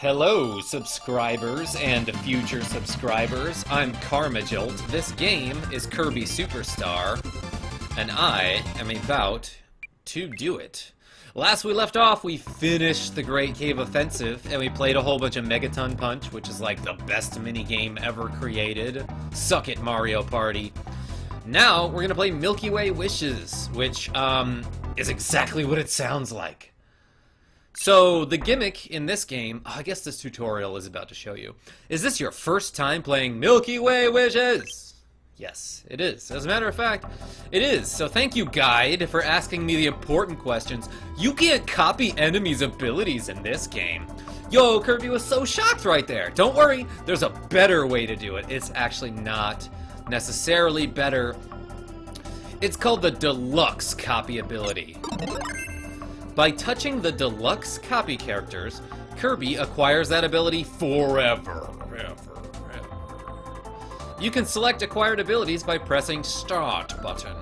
Hello, subscribers and future subscribers. I'm KarmaJolt. This game is Kirby Super Star, and I am about to do it. Last we left off, we finished the Great Cave Offensive, and we played a whole bunch of Megaton Punch, which is like the best minigame ever created. Suck it, Mario Party. Now, we're gonna play Milky Way Wishes, which, is exactly what it sounds like. So, the gimmick in this game, I guess this tutorial is about to show you. Is this your first time playing Milky Way Wishes? Yes, it is. As a matter of fact, it is. So thank you, Guide, for asking me the important questions. You can't copy enemies' abilities in this game. Yo, Kirby was so shocked right there. Don't worry, there's a better way to do it. It's actually not necessarily better. It's called the Deluxe copy ability. By touching the Deluxe copy characters, Kirby acquires that ability forever. You can select acquired abilities by pressing Start button.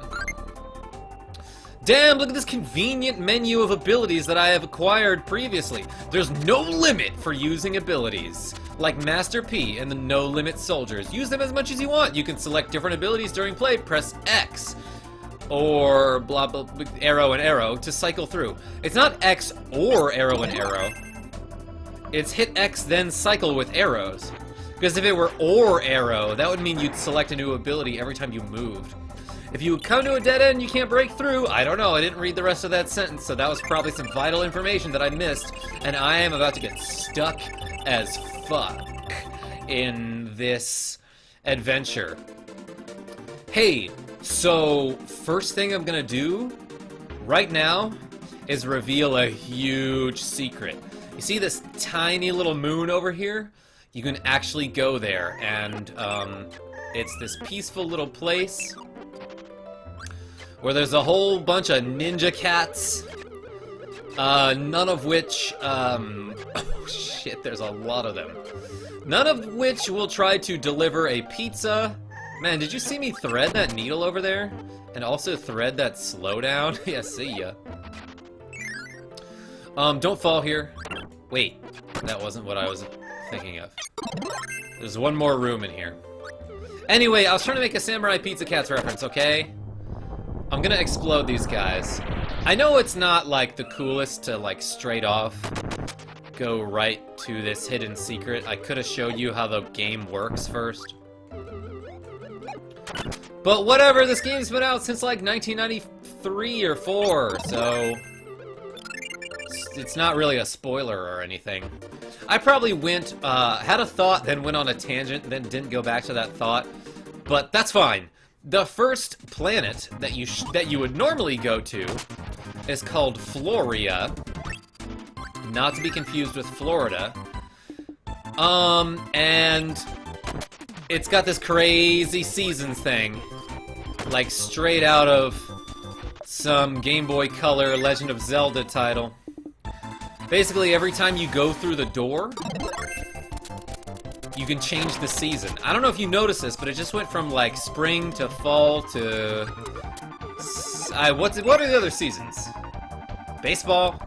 Damn, look at this convenient menu of abilities that I have acquired previously. There's no limit for using abilities. Like Master P and the No Limit Soldiers. Use them as much as you want. You can select different abilities during play, press X. Or blah blah arrow and arrow to cycle through. It's not X or arrow and arrow. It's hit X then cycle with arrows. Because if it were or arrow, that would mean you'd select a new ability every time you moved. If you come to a dead end you can't break through, I don't know, I didn't read the rest of that sentence, so that was probably some vital information that I missed, and I am about to get stuck as fuck in this adventure. Hey, so first thing I'm gonna do right now is reveal a huge secret. You see this tiny little moon over here? You can actually go there, and it's this peaceful little place where there's a whole bunch of ninja cats, none of which, oh shit, there's a lot of them. None of which will try to deliver a pizza. Man, did you see me thread that needle over there? And also thread that slowdown? Yeah, see ya. Don't fall here. Wait, that wasn't what I was thinking of. There's one more room in here. Anyway, I was trying to make a Samurai Pizza Cats reference, okay? I'm gonna explode these guys. I know it's not, like, the coolest to, like, straight off go right to this hidden secret. I could have showed you how the game works first. But whatever, this game's been out since, like, 1993 or 4, so it's not really a spoiler or anything. I probably went, had a thought, then went on a tangent, then didn't go back to that thought, but that's fine. The first planet that you would normally go to is called Floria, not to be confused with Florida, and it's got this crazy seasons thing, like straight out of some Game Boy Color Legend of Zelda title. Basically, every time you go through the door, you can change the season. I don't know if you noticed this, but it just went from, like, spring to fall to... what are the other seasons? Baseball?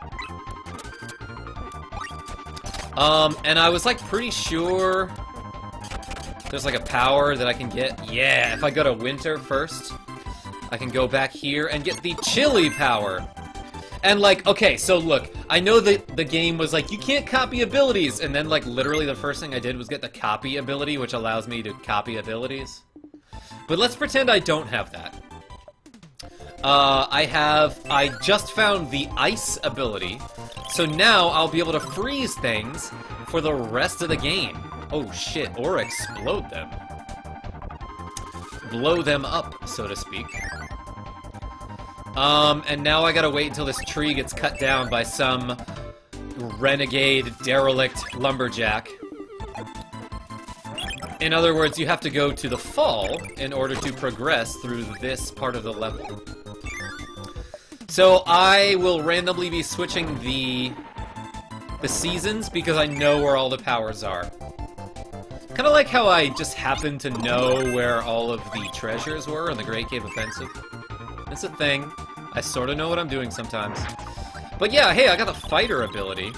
And I was, like, pretty sure there's, like, a power that I can get. Yeah, if I go to winter first, I can go back here and get the chili power. And, like, okay, so look, I know that the game was like, you can't copy abilities, and then, like, literally the first thing I did was get the copy ability, which allows me to copy abilities. But let's pretend I don't have that. I just found the ice ability, so now I'll be able to freeze things for the rest of the game. Oh shit, or explode them. Blow them up, so to speak. And now I gotta wait until this tree gets cut down by some renegade, derelict lumberjack. In other words, you have to go to the fall in order to progress through this part of the level. So I will randomly be switching the seasons because I know where all the powers are. Kind of like how I just happen to know where all of the treasures were in the Great Cave Offensive. It's a thing. I sort of know what I'm doing sometimes. But yeah, hey, I got the fighter ability.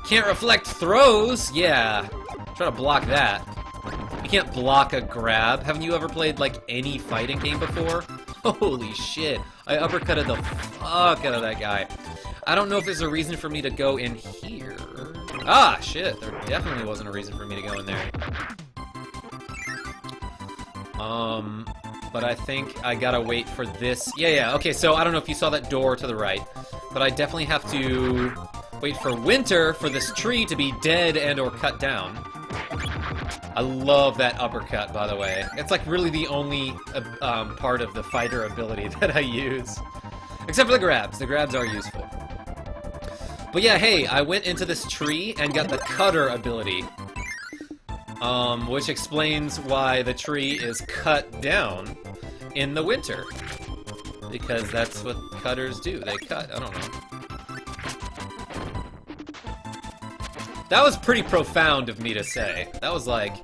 Can't reflect throws? Yeah. Try to block that. You can't block a grab. Haven't you ever played, like, any fighting game before? Holy shit. I uppercutted the fuck out of that guy. I don't know if there's a reason for me to go in here. Ah, shit. There definitely wasn't a reason for me to go in there. But I think I gotta wait for this. Yeah, okay, so I don't know if you saw that door to the right, but I definitely have to wait for winter for this tree to be dead and or cut down. I love that uppercut, by the way. It's like really the only part of the fighter ability that I use. Except for the grabs. The grabs are useful. But yeah, hey, I went into this tree and got the cutter ability. Which explains why the tree is cut down in the winter. Because that's what cutters do. They cut. I don't know. That was pretty profound of me to say. That was like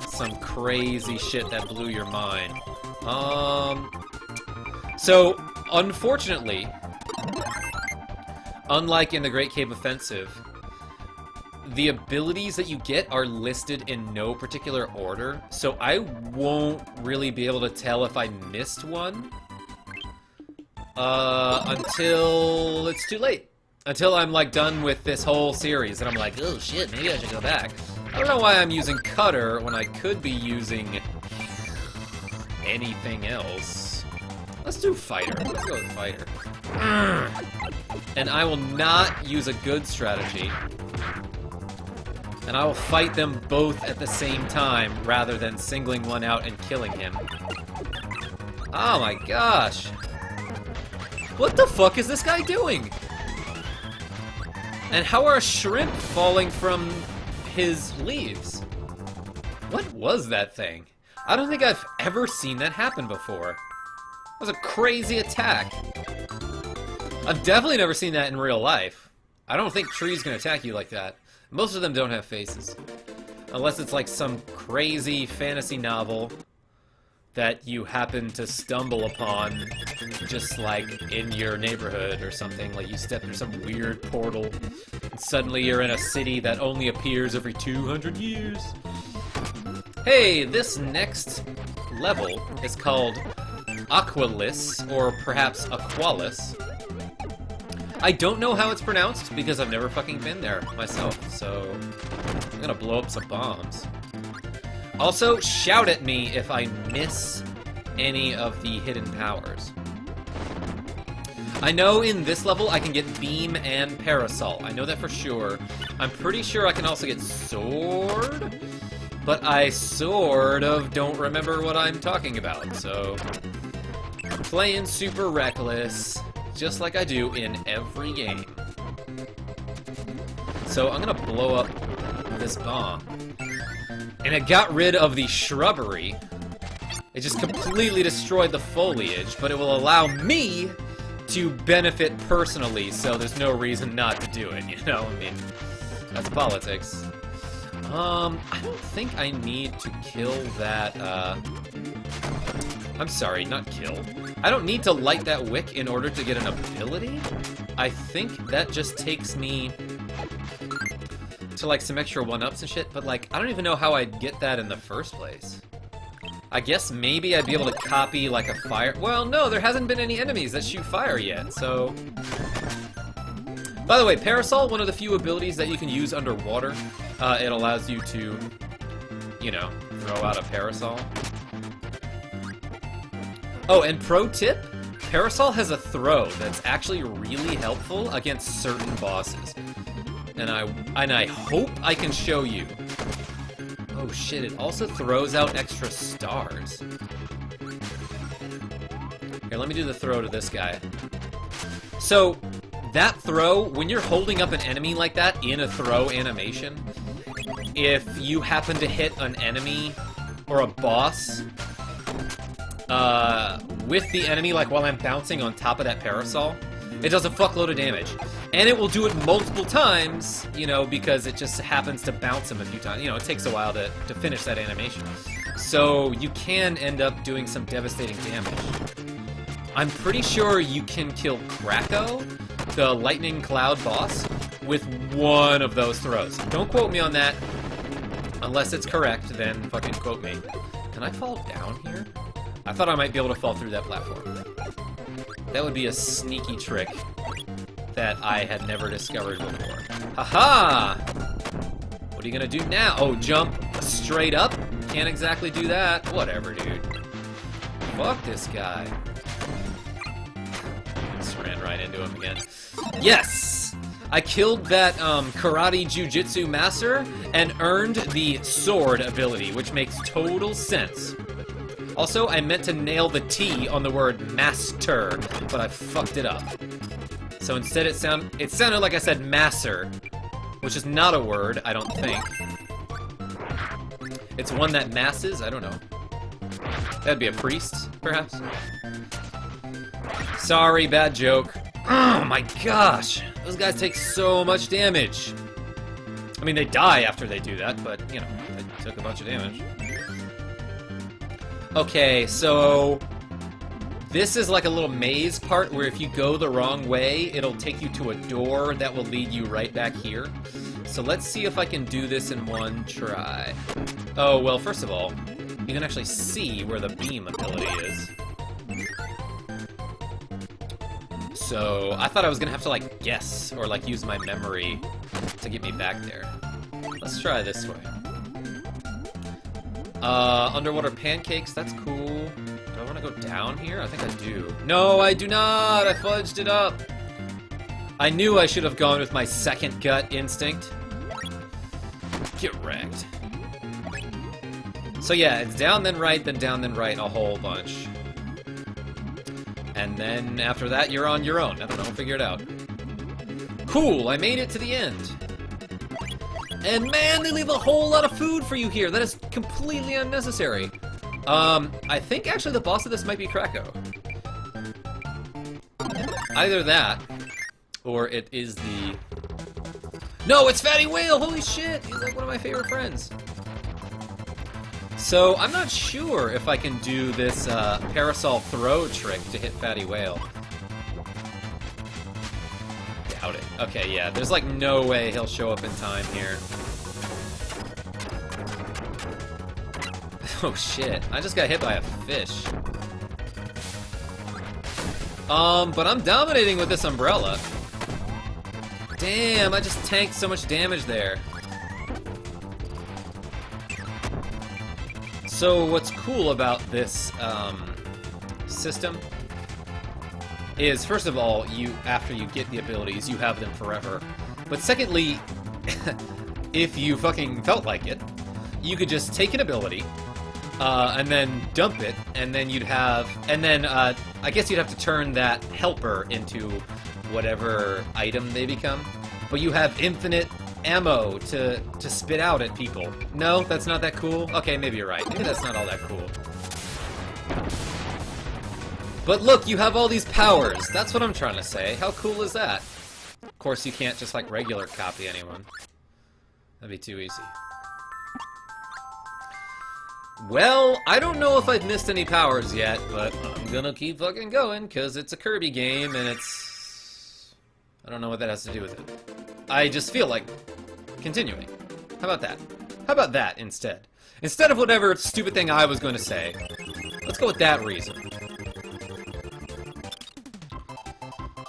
some crazy shit that blew your mind. So, unfortunately, unlike in the Great Cave Offensive, the abilities that you get are listed in no particular order, so I won't really be able to tell if I missed one until it's too late. Until I'm, like, done with this whole series, and I'm like, oh shit, maybe I should go back. I don't know why I'm using Cutter when I could be using anything else. Let's do Fighter. Let's go with Fighter. And I will not use a good strategy. And I will fight them both at the same time, rather than singling one out and killing him. Oh my gosh! What the fuck is this guy doing? And how are shrimp falling from his leaves? What was that thing? I don't think I've ever seen that happen before. That was a crazy attack. I've definitely never seen that in real life. I don't think trees can attack you like that. Most of them don't have faces. Unless it's like some crazy fantasy novel that you happen to stumble upon just like in your neighborhood or something. Like you step through some weird portal and suddenly you're in a city that only appears every 200 years. Hey, this next level is called Aqualiss, or perhaps Aqualiss. I don't know how it's pronounced, because I've never fucking been there myself, so I'm gonna blow up some bombs. Also, shout at me if I miss any of the hidden powers. I know in this level I can get Beam and Parasol. I know that for sure. I'm pretty sure I can also get Sword, but I sort of don't remember what I'm talking about, so I'm playing super reckless. Just like I do in every game. So I'm gonna blow up this bomb. And it got rid of the shrubbery. It just completely destroyed the foliage, but it will allow me to benefit personally, so there's no reason not to do it, you know? I mean, that's politics. I don't think I need to kill that, I'm sorry, not kill. I don't need to light that wick in order to get an ability. I think that just takes me to, like, some extra one-ups and shit, but, like, I don't even know how I'd get that in the first place. I guess maybe I'd be able to copy, like, a fire... Well, no, there hasn't been any enemies that shoot fire yet, so... By the way, Parasol, one of the few abilities that you can use underwater. It allows you to, you know, throw out a parasol. Oh, and pro tip, Parasol has a throw that's actually really helpful against certain bosses. And I hope I can show you. Oh shit, it also throws out extra stars. Here, let me do the throw to this guy. So, that throw, when you're holding up an enemy like that in a throw animation, if you happen to hit an enemy or a boss with the enemy, like while I'm bouncing on top of that parasol, it does a fuckload of damage. And it will do it multiple times, you know, because it just happens to bounce him a few times. You know, it takes a while to finish that animation. So you can end up doing some devastating damage. I'm pretty sure you can kill Krako, the lightning cloud boss, with one of those throws. Don't quote me on that. Unless it's correct, then fucking quote me. Can I fall down here? I thought I might be able to fall through that platform. That would be a sneaky trick that I had never discovered before. Haha! What are you gonna do now? Oh, jump straight up? Can't exactly do that. Whatever, dude. Fuck this guy. Just ran right into him again. Yes! I killed that karate jujitsu master and earned the sword ability, which makes total sense. Also, I meant to nail the T on the word master, but I fucked it up. So instead it sounded like I said masser, which is not a word, I don't think. It's one that masses? I don't know. That'd be a priest, perhaps? Sorry, bad joke. Oh my gosh! Those guys take so much damage. I mean, they die after they do that, but, you know, they took a bunch of damage. Okay, so this is like a little maze part where if you go the wrong way, it'll take you to a door that will lead you right back here. So let's see if I can do this in one try. Oh, well, first of all, you can actually see where the beam ability is. So I thought I was gonna have to, like, guess or, like, use my memory to get me back there. Let's try this way. Underwater pancakes, that's cool. Do I want to go down here? I think I do. No, I do not! I fudged it up! I knew I should have gone with my second gut instinct. Get wrecked. So yeah, it's down then right, then down then right, a whole bunch. And then after that, you're on your own. I don't know, figure it out. Cool, I made it to the end. And man, they leave a whole lot of food for you here. That is completely unnecessary. I think actually the boss of this might be Krakow. Either that, or it is the... No, it's Fatty Whale! Holy shit! He's like one of my favorite friends. So, I'm not sure if I can do this Parasol throw trick to hit Fatty Whale. Doubt it. Okay, yeah, there's like no way he'll show up in time here. Oh shit, I just got hit by a fish. But I'm dominating with this umbrella. Damn, I just tanked so much damage there. So what's cool about this system is, first of all, after you get the abilities, you have them forever. But secondly, if you fucking felt like it, you could just take an ability, and then dump it, and then you'd have, I guess you'd have to turn that helper into whatever item they become. But you have infinite ammo to spit out at people. No, that's not that cool? Okay, maybe you're right. Maybe that's not all that cool. But look, you have all these powers. That's what I'm trying to say. How cool is that? Of course, you can't just, like, regular copy anyone. That'd be too easy. Well, I don't know if I've missed any powers yet, but I'm gonna keep fucking going, because it's a Kirby game, and it's... I don't know what that has to do with it. I just feel like continuing. How about that? How about that instead? Instead of whatever stupid thing I was going to say, let's go with that reason.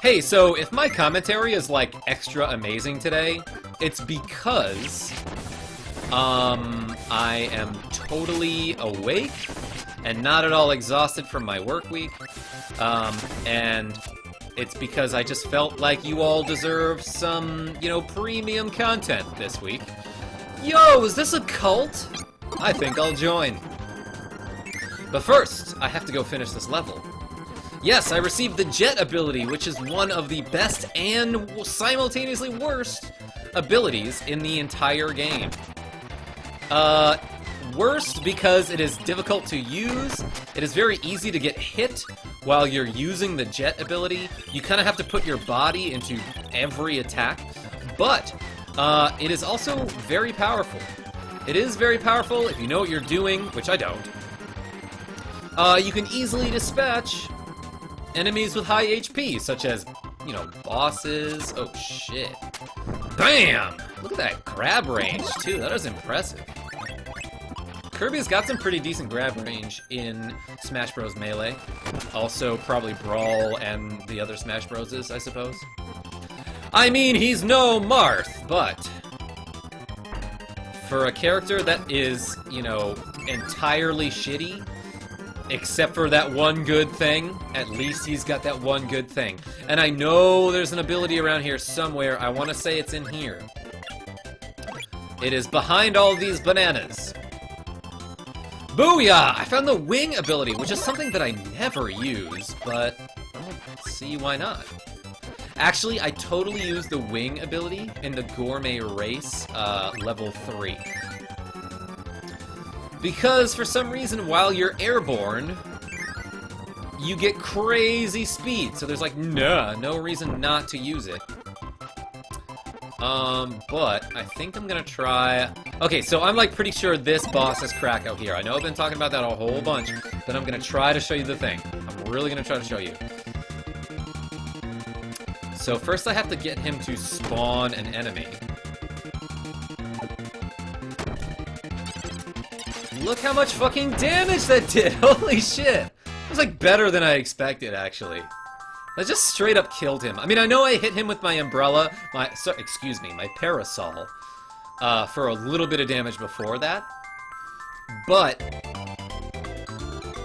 Hey, so if my commentary is, like, extra amazing today, it's because I am totally awake and not at all exhausted from my work week, and it's because I just felt like you all deserve some, you know, premium content this week. Yo, is this a cult? I think I'll join. But first, I have to go finish this level. Yes, I received the Jet ability, which is one of the best and simultaneously worst abilities in the entire game. Worst because it is difficult to use. It is very easy to get hit while you're using the Jet ability. You kind of have to put your body into every attack. But it is also very powerful. It is very powerful if you know what you're doing, which I don't. You can easily dispatch enemies with high HP, such as, you know, bosses. Oh shit. Bam! Look at that grab range, too. That was impressive. Kirby's got some pretty decent grab range in Smash Bros. Melee. Also, probably Brawl and the other Smash Broses, I suppose. I mean, he's no Marth, but for a character that is, you know, entirely shitty, except for that one good thing, at least he's got that one good thing. And I know there's an ability around here somewhere. I want to say it's in here. It is behind all these bananas. Booyah! I found the wing ability, which is something that I never use, but I don't see why not. Actually, I totally used the wing ability in the Gourmet Race, level 3. Because, for some reason, while you're airborne, you get crazy speed, so there's like, no reason not to use it. But I think I'm gonna try... Okay, so I'm like pretty sure this boss is crack out here. I know I've been talking about that a whole bunch, but I'm gonna try to show you the thing. I'm really gonna try to show you. So first I have to get him to spawn an enemy. Look how much fucking damage that did! Holy shit! It was like better than I expected, actually. I just straight up killed him. I mean, I know I hit him with my umbrella, my parasol, for a little bit of damage before that. But,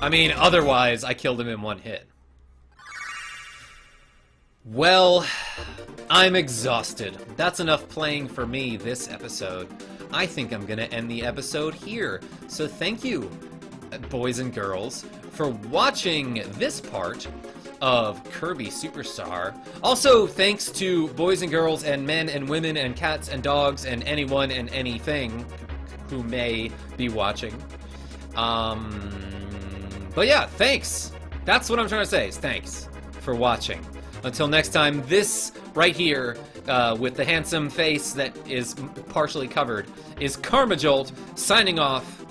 I mean, otherwise, I killed him in one hit. Well, I'm exhausted. That's enough playing for me this episode. I think I'm gonna end the episode here. So thank you, boys and girls, for watching this part of Kirby Super Star. Also, thanks to boys and girls and men and women and cats and dogs and anyone and anything who may be watching. But yeah, thanks. That's what I'm trying to say, is thanks for watching. Until next time, this right here, with the handsome face that is partially covered, is KarmaJolt signing off.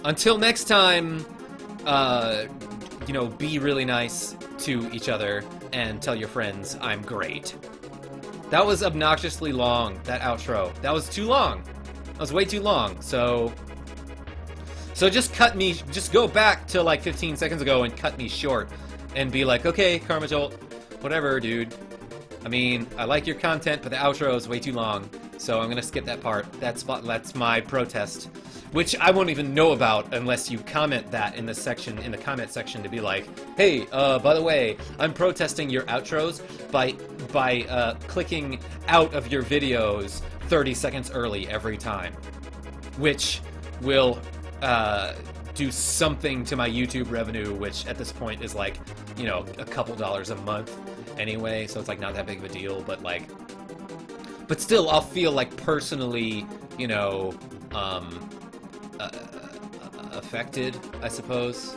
Until next time, you know, be really nice to each other and tell your friends I'm great. That was obnoxiously long, that outro. That was too long. That was way too long, so just cut me, just go back to like 15 seconds ago and cut me short and be like, okay, KarmaJolt, whatever, dude. I mean, I like your content, but the outro is way too long, so I'm gonna skip that part. That's my protest, which I won't even know about unless you comment that in the section, in the comment section, to be like, hey, by the way, I'm protesting your outros by clicking out of your videos 30 seconds early every time, which will do something to my YouTube revenue, which at this point is like, you know, a couple dollars a month anyway, so it's like not that big of a deal, but like, but still, I'll feel like personally, you know, affected, I suppose.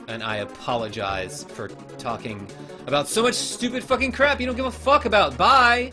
And I apologize for talking about so much stupid fucking crap you don't give a fuck about. Bye!